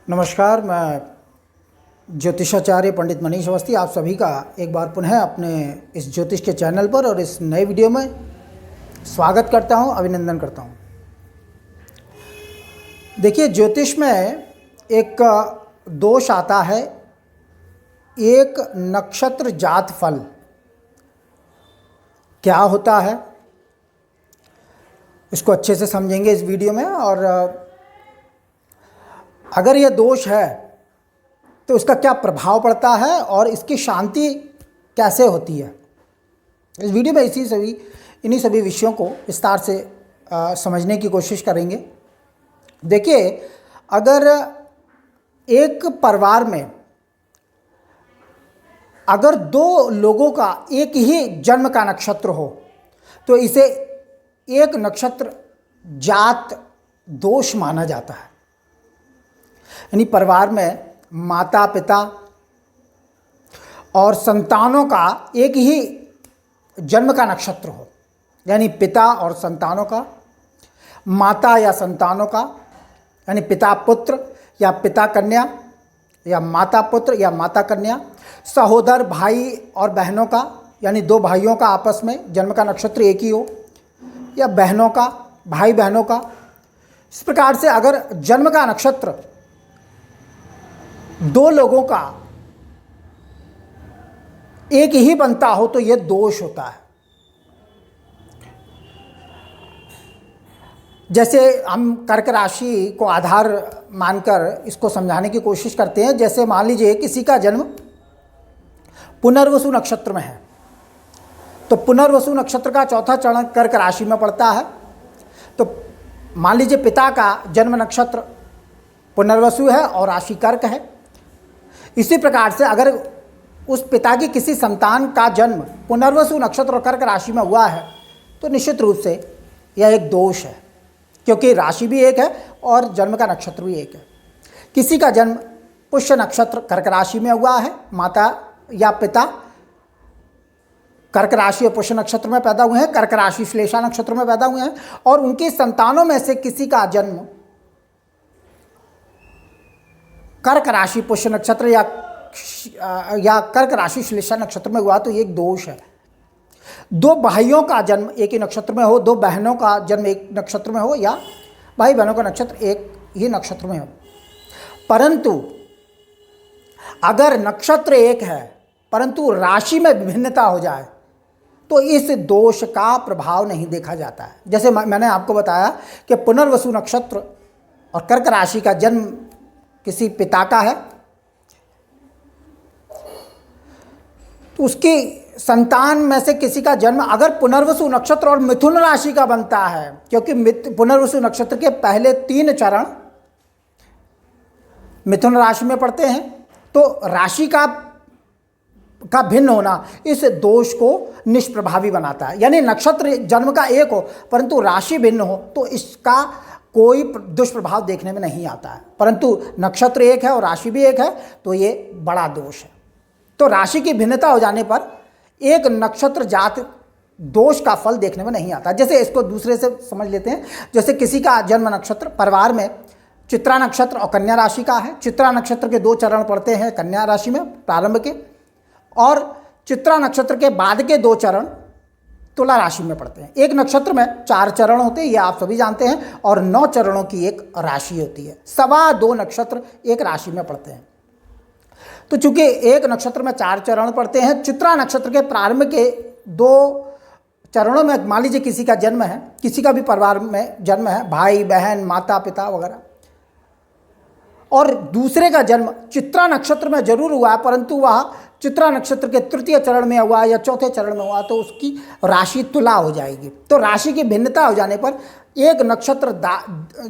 नमस्कार, मैं ज्योतिषाचार्य पंडित मनीष अवस्थी आप सभी का एक बार पुनः अपने इस ज्योतिष के चैनल पर और इस नए वीडियो में स्वागत करता हूं, अभिनंदन करता हूं। देखिए, ज्योतिष में एक दोष आता है, एक नक्षत्र जात फल। क्या होता है इसको अच्छे से समझेंगे इस वीडियो में, और अगर यह दोष है तो उसका क्या प्रभाव पड़ता है और इसकी शांति कैसे होती है। इस वीडियो में इन्हीं सभी विषयों को विस्तार से समझने की कोशिश करेंगे। देखिए, अगर एक परिवार में अगर दो लोगों का एक ही जन्म का नक्षत्र हो तो इसे एक नक्षत्र जात दोष माना जाता है। यानी परिवार में माता पिता और संतानों का एक ही जन्म का नक्षत्र हो, यानी पिता और संतानों का, माता या संतानों का, यानी पिता पुत्र या पिता कन्या या माता पुत्र या माता कन्या, सहोदर भाई और बहनों का, यानी दो भाइयों का आपस में जन्म का नक्षत्र एक ही हो, या बहनों का, भाई बहनों का। इस प्रकार से अगर जन्म का नक्षत्र दो लोगों का एक ही बनता हो तो यह दोष होता है। जैसे हम कर्क राशि को आधार मानकर इसको समझाने की कोशिश करते हैं। जैसे मान लीजिए किसी का जन्म पुनर्वसु नक्षत्र में है, तो पुनर्वसु नक्षत्र का चौथा चरण कर्क राशि में पड़ता है। तो मान लीजिए पिता का जन्म नक्षत्र पुनर्वसु है और राशि कर्क है। इसी प्रकार से अगर उस पिता की किसी संतान का जन्म पुनर्वसु नक्षत्र और कर्क राशि में हुआ है तो निश्चित रूप से यह एक दोष है, क्योंकि राशि भी एक है और जन्म का नक्षत्र भी एक है। किसी का जन्म पुष्य नक्षत्र कर्क राशि में हुआ है, माता या पिता कर्क राशि और पुष्य नक्षत्र में पैदा हुए हैं, कर्क राशि श्लेषा नक्षत्र में पैदा हुए हैं, और उनकी संतानों में से किसी का जन्म कर्क राशि पुष्य नक्षत्र या कर्क राशि श्लेषा नक्षत्र में हुआ तो ये एक दोष है। दो भाइयों का जन्म एक ही नक्षत्र में हो, दो बहनों का जन्म एक नक्षत्र में हो, या भाई बहनों का नक्षत्र एक ही नक्षत्र में हो, परंतु अगर नक्षत्र एक है परंतु राशि में विभिन्नता हो जाए तो इस दोष का प्रभाव नहीं देखा जाता है। जैसे मैंने आपको बताया कि पुनर्वसु नक्षत्र और कर्क राशि का जन्म किसी पिता का है तो उसकी संतान में से किसी का जन्म अगर पुनर्वसु नक्षत्र और मिथुन राशि का बनता है, क्योंकि पुनर्वसु नक्षत्र के पहले 3 चरण मिथुन राशि में पड़ते हैं, तो राशि का भिन्न होना इस दोष को निष्प्रभावी बनाता है। यानी नक्षत्र जन्म का एक हो परंतु राशि भिन्न हो तो इसका कोई दुष्प्रभाव देखने में नहीं आता है, परंतु नक्षत्र एक है और राशि भी एक है तो ये बड़ा दोष है। तो राशि की भिन्नता हो जाने पर एक नक्षत्र जात दोष का फल देखने में नहीं आता। जैसे इसको दूसरे से समझ लेते हैं। जैसे किसी का जन्म नक्षत्र परिवार में चित्रा नक्षत्र और कन्या राशि का है। चित्रा नक्षत्र के 2 चरण पड़ते हैं कन्या राशि में प्रारंभ के, और चित्रा नक्षत्र के बाद के 2 चरण तुला राशि में पड़ते हैं। एक नक्षत्र में 4 चरण होते हैं, ये आप सभी जानते हैं, और 9 चरणों की एक राशि होती है। 2.25 नक्षत्र एक राशि में पड़ते हैं। तो चूंकि एक नक्षत्र में 4 चरण पड़ते हैं, चित्रा नक्षत्र के प्रारंभ के 2 चरणों में मान लीजिए किसी का जन्म है, किसी का भी परिवार में जन्म है, भाई बहन माता पिता वगैरह, और दूसरे का जन्म चित्रा नक्षत्र में जरूर हुआ है परंतु वह चित्रा नक्षत्र के 3य चरण में हुआ या 4थे चरण में हुआ तो उसकी राशि तुला हो जाएगी। तो राशि की भिन्नता हो जाने पर एक नक्षत्र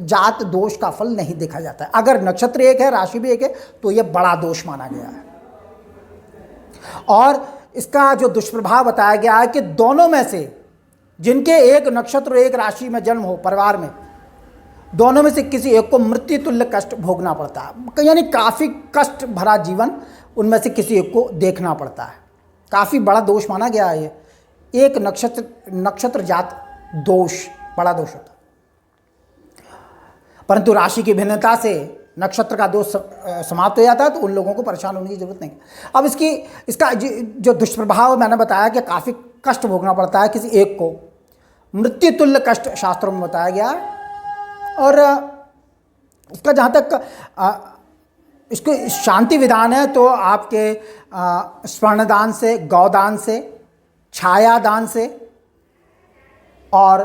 जात दोष का फल नहीं देखा जाता है। अगर नक्षत्र एक है राशि भी एक है तो यह बड़ा दोष माना गया है। और इसका जो दुष्प्रभाव बताया गया है कि दोनों में से जिनके एक नक्षत्र एक राशि में जन्म हो परिवार में, दोनों में से किसी एक को मृत्यु तुल्य कष्ट भोगना पड़ता है। यानी काफ़ी कष्ट भरा जीवन उनमें से किसी एक को देखना पड़ता है। काफ़ी बड़ा दोष माना गया है ये। एक नक्षत्र जात दोष बड़ा दोष होता है। परंतु राशि की भिन्नता से नक्षत्र का दोष समाप्त हो जाता है तो उन लोगों को परेशान होने की जरूरत नहीं। अब इसका जो दुष्प्रभाव मैंने बताया कि काफ़ी कष्ट भोगना पड़ता है किसी एक को, मृत्यु तुल्य कष्ट शास्त्रों में बताया गया है। और इसका जहाँ तक इसको शांति विधान है तो आपके स्वर्णदान से, गौदान से, छायादान से और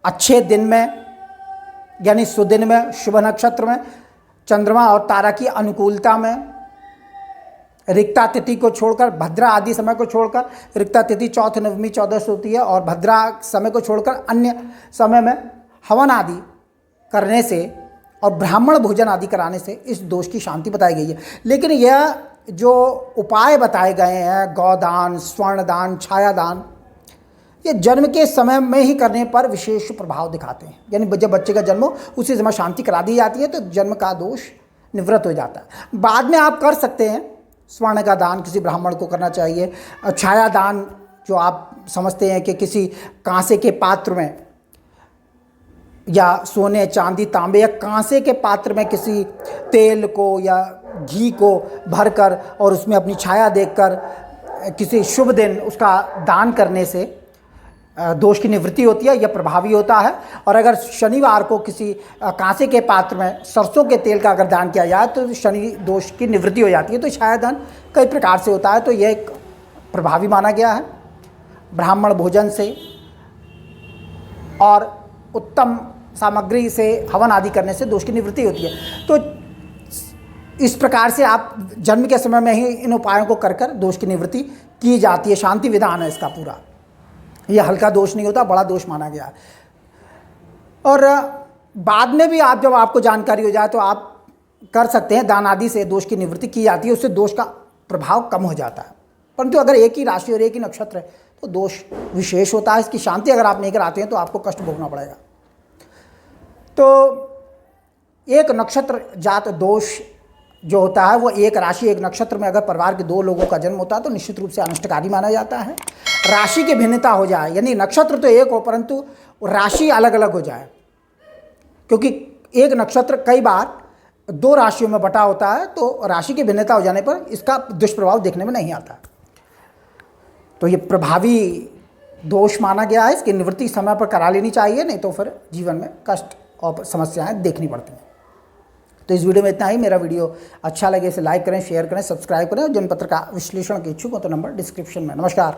अच्छे दिन में यानी सुदिन में, शुभ नक्षत्र में, चंद्रमा और तारा की अनुकूलता में, रिक्ता तिथि को छोड़कर, भद्रा आदि समय को छोड़कर, रिक्ता तिथि चौथ, नवमी, चौदस होती है और भद्रा समय को छोड़कर अन्य समय में हवन आदि करने से और ब्राह्मण भोजन आदि कराने से इस दोष की शांति बताई गई है। लेकिन यह जो उपाय बताए गए हैं, गौदान, स्वर्णदान, छायादान, ये जन्म के समय में ही करने पर विशेष प्रभाव दिखाते हैं। यानी जब बच्चे का जन्म हो उसी समय शांति करा दी जाती है तो जन्म का दोष निवृत्त हो जाता है। बाद में आप कर सकते हैं, स्वर्ण का दान किसी ब्राह्मण को करना चाहिए। छायादान जो आप समझते हैं कि किसी कांसे के पात्र में या सोने, चांदी, तांबे या कांसे के पात्र में किसी तेल को या घी को भरकर और उसमें अपनी छाया देखकर किसी शुभ दिन उसका दान करने से दोष की निवृत्ति होती है, यह प्रभावी होता है। और अगर शनिवार को किसी कांसे के पात्र में सरसों के तेल का अगर दान किया जाए तो शनि दोष की निवृत्ति हो जाती है। तो छायादान कई प्रकार से होता है तो यह एक प्रभावी माना गया है। ब्राह्मण भोजन से और उत्तम सामग्री से हवन आदि करने से दोष की निवृत्ति होती है। तो इस प्रकार से आप जन्म के समय में ही इन उपायों को कर कर दोष की निवृत्ति की जाती है। शांति विधान है इसका पूरा, यह हल्का दोष नहीं होता, बड़ा दोष माना गया है। और बाद में भी आप जब आपको जानकारी हो जाए तो आप कर सकते हैं, दान आदि से दोष की निवृत्ति की जाती है, उससे दोष का प्रभाव कम हो जाता है। परंतु अगर एक ही राशि और एक ही नक्षत्र है तो दोष विशेष होता है। इसकी शांति अगर आप नहीं कराते हैं तो आपको कष्ट भोगना पड़ेगा। तो एक नक्षत्र जात दोष जो होता है वो एक राशि एक नक्षत्र में अगर परिवार के दो लोगों का जन्म होता है तो निश्चित रूप से अनिष्टकारी माना जाता है। राशि की भिन्नता हो जाए, यानी नक्षत्र तो एक हो परंतु राशि अलग अलग हो जाए, क्योंकि एक नक्षत्र कई बार दो राशियों में बटा होता है तो राशि की भिन्नता हो जाने पर इसका दुष्प्रभाव देखने में नहीं आता। तो ये प्रभावी दोष माना गया है, इसकी निवृत्ति समय पर करा लेनी चाहिए, नहीं तो फिर जीवन में कष्ट और समस्याएं देखनी पड़ती हैं। तो इस वीडियो में इतना ही। मेरा वीडियो अच्छा लगे इसे लाइक करें, शेयर करें, सब्सक्राइब करें और जनपत्र का विश्लेषण के इच्छुक हो तो नंबर डिस्क्रिप्शन में। नमस्कार।